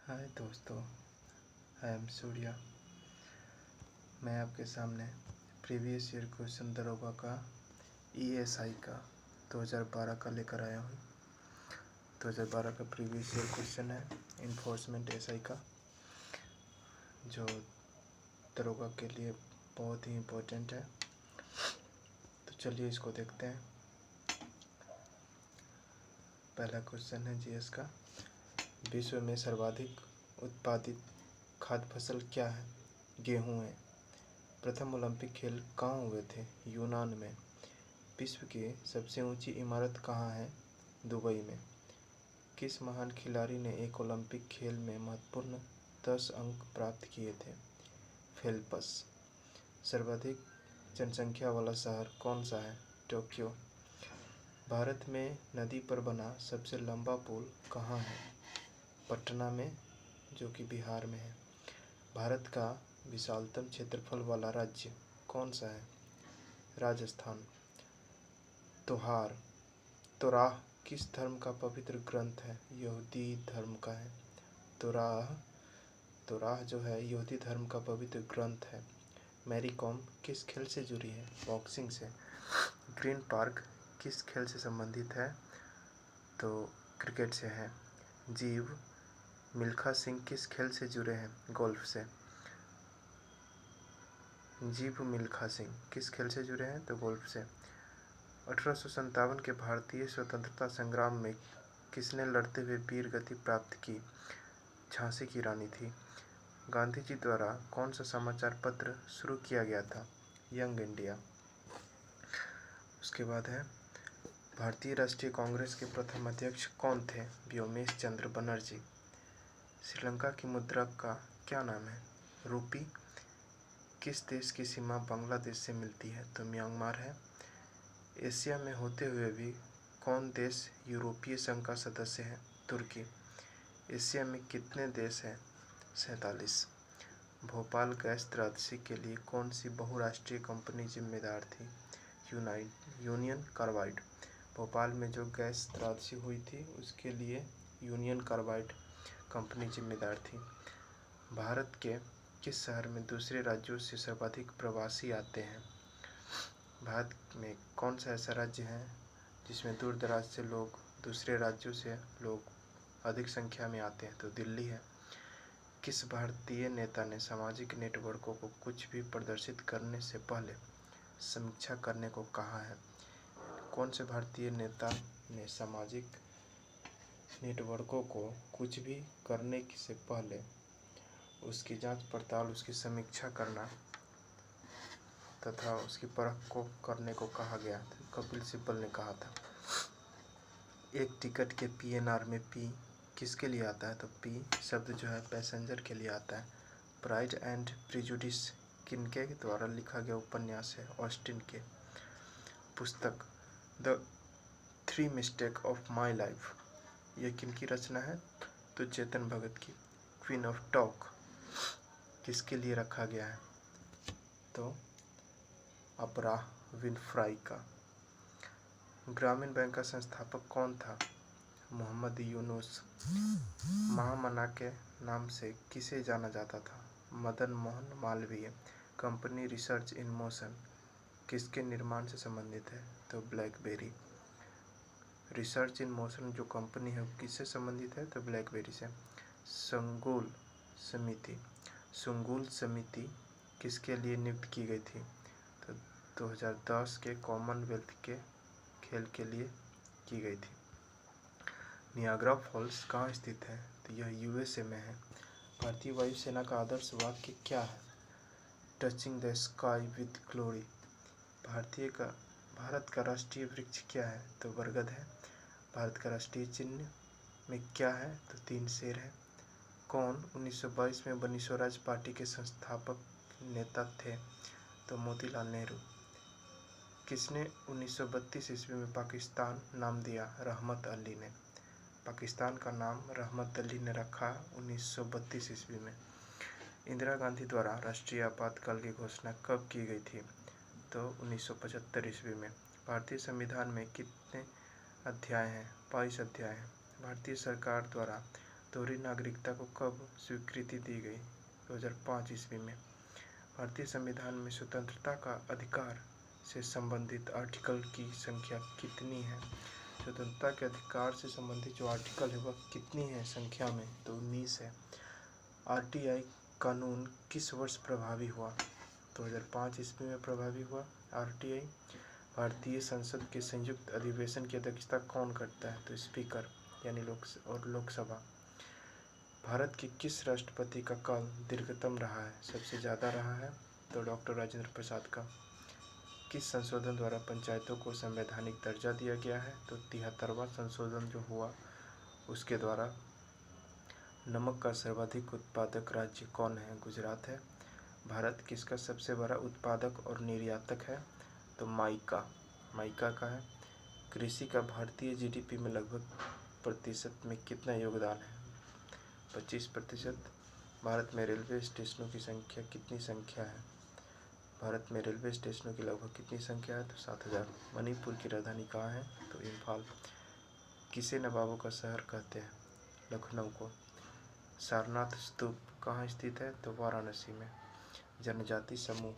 हाय दोस्तों, I am Surya. मैं आपके सामने प्रीवियस ईयर क्वेश्चन दरोगा का ESI का 2012 का लेकर आया हूँ। 2012 का प्रीवियस ईयर क्वेश्चन है इन्फोर्समेंट SI का, जो दरोगा के लिए बहुत ही इम्पोर्टेंट है। तो चलिए इसको देखते हैं। पहला क्वेश्चन है GS का। विश्व में सर्वाधिक उत्पादित खाद्य फसल क्या है? गेहूँ है। प्रथम ओलंपिक खेल कहाँ हुए थे? यूनान में। विश्व की सबसे ऊंची इमारत कहाँ है? दुबई में। किस महान खिलाड़ी ने एक ओलंपिक खेल में महत्वपूर्ण 10 अंक प्राप्त किए थे? फेल्प्स। सर्वाधिक जनसंख्या वाला शहर कौन सा है? टोक्यो। भारत में नदी पर बना सबसे लंबा पुल कहाँ है? पटना में, जो कि बिहार में है। भारत का विशालतम क्षेत्रफल वाला राज्य कौन सा है? राजस्थान। तौराह किस धर्म का पवित्र ग्रंथ है? यहूदी धर्म का है। तौराह जो है यहूदी धर्म का पवित्र ग्रंथ है। मैरी कॉम किस खेल से जुड़ी है? बॉक्सिंग से। ग्रीन पार्क किस खेल से संबंधित है? तो क्रिकेट से है। जीव मिल्खा सिंह किस खेल से जुड़े हैं? गोल्फ से। जीव मिल्खा सिंह किस खेल से जुड़े हैं? तो गोल्फ से। 1857 के भारतीय स्वतंत्रता संग्राम में किसने लड़ते हुए वीर गति प्राप्त की? झांसी की रानी थी। गांधी जी द्वारा कौन सा समाचार पत्र शुरू किया गया था? Young India. उसके बाद है भारतीय राष्ट्रीय कांग्रेस के प्रथम अध्यक्ष कौन थे? व्योमेश चंद्र बनर्जी। श्रीलंका की मुद्रा का क्या नाम है? रूपी। किस देश की सीमा बांग्लादेश से मिलती है? तो म्यांमार है। एशिया में होते हुए भी कौन देश यूरोपीय संघ का सदस्य है? तुर्की। एशिया में कितने देश हैं? 47। भोपाल गैस त्रासदी के लिए कौन सी बहुराष्ट्रीय कंपनी जिम्मेदार थी? Union carbide. भोपाल में जो गैस त्रासदी हुई थी उसके लिए यूनियन कार्बाइड कंपनी जिम्मेदार थी। भारत के किस शहर में दूसरे राज्यों से सर्वाधिक प्रवासी आते हैं? भारत में कौन सा ऐसा राज्य है जिसमें दूर दराज से लोग, दूसरे राज्यों से लोग अधिक संख्या में आते हैं? तो दिल्ली है। किस भारतीय नेता ने सामाजिक नेटवर्कों को कुछ भी प्रदर्शित करने से पहले समीक्षा करने को कहा है? कौन से भारतीय नेता ने सामाजिक नेटवर्कों को कुछ भी करने से पहले उसकी जांच पड़ताल, उसकी समीक्षा करना तथा उसकी परख को करने को कहा गया? कपिल सिब्बल ने कहा था। एक टिकट के PNR में P किसके लिए आता है? तो P शब्द जो है पैसेंजर के लिए आता है। प्राइड एंड प्रिजुडिस किनके द्वारा लिखा गया उपन्यास है? ऑस्टिन के। पुस्तक the 3 mistake of my life यह किनकी रचना है? तो चेतन भगत की। क्वीन ऑफ टॉक किसके लिए रखा गया है? तो ओपराह विनफ्राई का। ग्रामीण बैंक का संस्थापक कौन था? मोहम्मद यूनुस। महामना के नाम से किसे जाना जाता था? Madan Mohan Malviya. Company research in motion किसके निर्माण से संबंधित है? तो ब्लैकबेरी। रिसर्च इन मोशन जो कंपनी है वो किससे संबंधित है? तो ब्लैकबेरी से। सुंगुल समिति किसके लिए नियुक्त की गई थी? तो 2010 के कॉमनवेल्थ के खेल के लिए की गई थी। नियाग्रा फॉल्स कहाँ स्थित है? तो यह USA में है। भारतीय वायुसेना का आदर्श वाक्य क्या है? Touching the sky with glory. Bharat का राष्ट्रीय वृक्ष क्या है? तो बरगद है। भारत का राष्ट्रीय चिन्ह में क्या है? तो 3 शेर है। कौन 1922 में बनी स्वराज पार्टी के संस्थापक नेता थे? तो मोतीलाल नेहरू। किसने 1932 ईस्वी में पाकिस्तान नाम दिया? रहमत अली ने। पाकिस्तान का नाम रहमत अली ने रखा 1932 ईस्वी में। इंदिरा गांधी द्वारा राष्ट्रीय आपातकाल की घोषणा कब की गई थी? तो 1975 ईस्वी में। भारतीय संविधान में कितने अध्याय हैं? 22 अध्याय हैं। भारतीय सरकार द्वारा दोहरी नागरिकता को कब स्वीकृति दी गई? 2005 ईस्वी में। भारतीय संविधान में स्वतंत्रता का अधिकार से संबंधित आर्टिकल की संख्या कितनी है? स्वतंत्रता के अधिकार से संबंधित जो आर्टिकल है वह कितनी है संख्या में? तो 19 है। आरटीआई कानून किस वर्ष प्रभावी हुआ? 2005 ईस्वी में प्रभावी हुआ आरटीआई। भारतीय संसद के संयुक्त अधिवेशन की अध्यक्षता कौन करता है? तो स्पीकर यानी लोकसभा। भारत के किस राष्ट्रपति का काल दीर्घतम रहा है? सबसे ज़्यादा रहा है तो डॉक्टर राजेंद्र प्रसाद का। किस संशोधन द्वारा पंचायतों को संवैधानिक दर्जा दिया गया है? तो 73वां संशोधन जो हुआ उसके द्वारा। नमक का सर्वाधिक उत्पादक राज्य कौन है? गुजरात है। भारत किसका सबसे बड़ा उत्पादक और निर्यातक है? तो माइका का है। कृषि का भारतीय जीडीपी में लगभग प्रतिशत में कितना योगदान है? 25%। भारत में रेलवे स्टेशनों की संख्या कितनी संख्या है? भारत में रेलवे स्टेशनों की लगभग कितनी संख्या है? तो 7000। मणिपुर की राजधानी कहाँ है? तो इम्फाल। किसे नवाबों का शहर कहते हैं? लखनऊ को। सारनाथ स्तूप कहाँ स्थित है? तो वाराणसी में। जनजाति समूह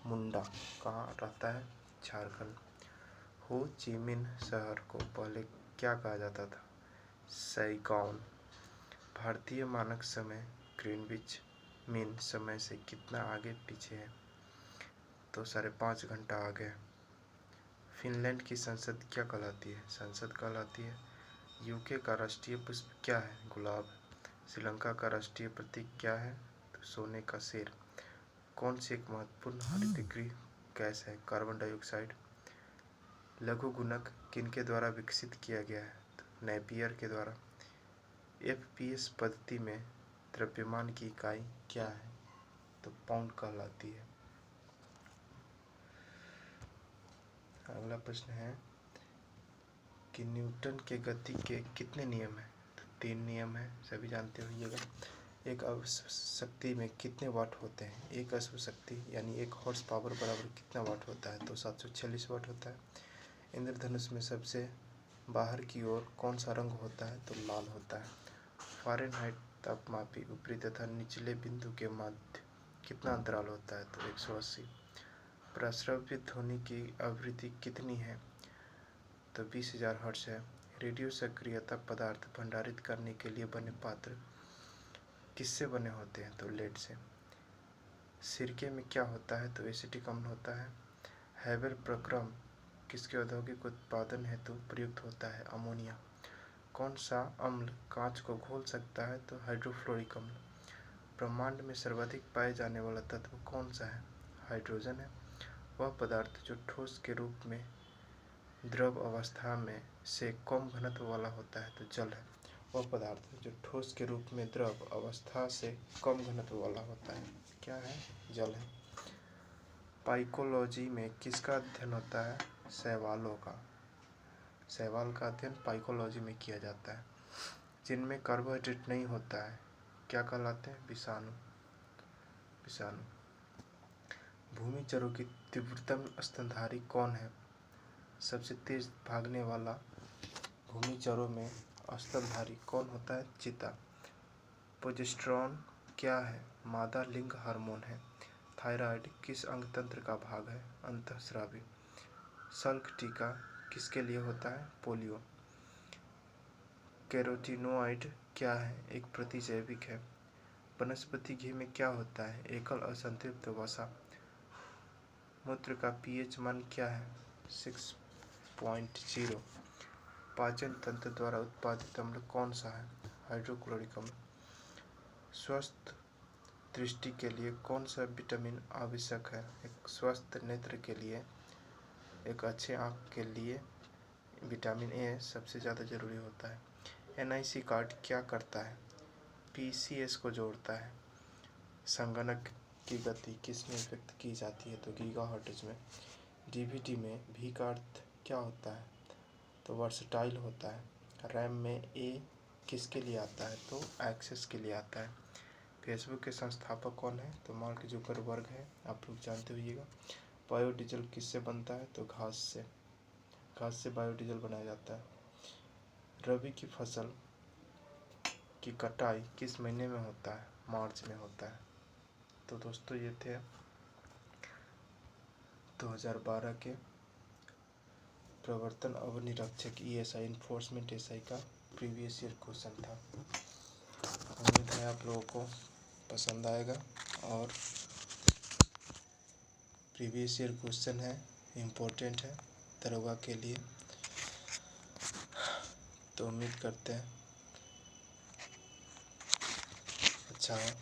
मुंडा कहाँ रहता है? झारखंड। हो ची मिन्ह शहर को पहले क्या कहा जाता था? सैगॉन। भारतीय मानक समय ग्रीनविच मीन समय से कितना आगे पीछे है? तो 5.5 घंटा आगे। फिनलैंड की संसद क्या कहलाती है? संसद कहलाती है। यूके का राष्ट्रीय पुष्प क्या है? गुलाब। श्रीलंका का राष्ट्रीय प्रतीक क्या है? तो सोने का शेर। कौन सी एक महत्वपूर्ण हरितगृह गैस है? Carbon dioxide. लघु गुणक किनके द्वारा विकसित किया गया है? तो नेपियर के द्वारा। एफपीएस पद्धति में द्रव्यमान की इकाई क्या है? तो पाउंड कहलाती है। अगला प्रश्न है कि न्यूटन के गति के कितने नियम हैं? तो 3 नियम हैं, सभी जानते होइएगा। एक अश्व शक्ति में कितने वाट होते हैं? एक अश्व शक्ति यानी 1 हॉर्स पावर बराबर कितना वाट होता है? तो 746 वाट होता है। इंद्रधनुष में सबसे बाहर की ओर कौन सा रंग होता है? तो लाल होता है। फ़ारेनहाइट तापमापी ऊपरी तथा निचले बिंदु के मध्य कितना अंतराल होता है? तो 180। प्रस्रव्य ध्वनि की आवृत्ति कितनी है? तो 20,000 हर्ट्ज है। रेडियो सक्रियता पदार्थ भंडारित करने के लिए बने पात्र किससे बने होते हैं? तो लेड से। सिरके में क्या होता है? तो एसिटिक अम्ल होता है। हैबर प्रक्रम किसके औद्योगिक उत्पादन हेतु प्रयुक्त होता है? अमोनिया। कौन सा अम्ल कांच को घोल सकता है? तो हाइड्रोफ्लोरिक अम्ल। ब्रह्मांड में सर्वाधिक पाए जाने वाला तत्व कौन सा है? हाइड्रोजन है। वह पदार्थ जो ठोस के रूप में द्रव अवस्था में से कम घनत्व वाला होता है? तो जल है। वह पदार्थ जो ठोस के रूप में द्रव अवस्था से कम घनत्व वाला होता है क्या है? जल है। पाइकोलॉजी में किसका अध्ययन होता है? शैवालों का। शैवाल का अध्ययन पाइकोलॉजी में किया जाता है। जिनमें कार्बोहाइड्रेट नहीं होता है क्या कहलाते हैं? विषाणु। भूमिचरों की तीव्रतम स्तनधारी कौन है? सबसे तेज भागने वाला भूमिचरों में स्तनधारी कौन होता है? चीता। प्रोजेस्टेरॉन क्या है? मादा लिंग हार्मोन है। थायराइड किस अंग तंत्र का भाग है? अंतःस्रावी। सल्क टीका किसके लिए होता है? पोलियो। कैरोटीनोइड क्या है? एक प्रतिजैविक है। वनस्पति घी में क्या होता है? एकल असंतृप्त वसा। मूत्र का पीएच मान क्या है? 6.0। पाचन तंत्र द्वारा उत्पादित अम्ल कौन सा है? हाइड्रोक्लोरिक अम्ल। स्वस्थ दृष्टि के लिए कौन सा विटामिन आवश्यक है? एक स्वस्थ नेत्र के लिए, एक अच्छे आँख के लिए विटामिन ए सबसे ज़्यादा जरूरी होता है। एनआईसी कार्ड क्या करता है? पीसीएस को जोड़ता है। संगणक की गति किसमें व्यक्त की जाती है? तो गीगाहर्ट्ज में। डीवीडी में भी का अर्थ क्या होता है? तो वर्सटाइल होता है। रैम में ए किसके लिए आता है? तो एक्सेस के लिए आता है। फेसबुक के संस्थापक कौन है? तो मार्क जुकरबर्ग है, आप लोग जानते होइएगा। बायोडीजल किससे बनता है? तो घास से बायोडीजल बनाया जाता है। रबी की फसल की कटाई किस महीने में होता है? मार्च में होता है। तो दोस्तों ये थे 2012 के प्रवर्तन अवर निरीक्षक ESI इन्फोर्समेंट SI का प्रीवियस ईयर क्वेश्चन था। उम्मीद है आप लोगों को पसंद आएगा और प्रीवियस ईयर क्वेश्चन है, इम्पोर्टेंट है दरोगा के लिए। तो उम्मीद करते हैं अच्छा है।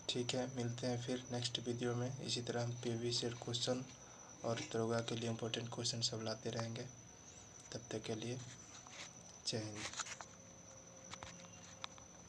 ठीक है, मिलते हैं फिर नेक्स्ट वीडियो में। इसी तरह हम प्रीवियस ईयर क्वेश्चन और दरोगा के लिए इम्पोर्टेंट क्वेश्चन सब लाते रहेंगे। तब तक के लिए जय हिंद।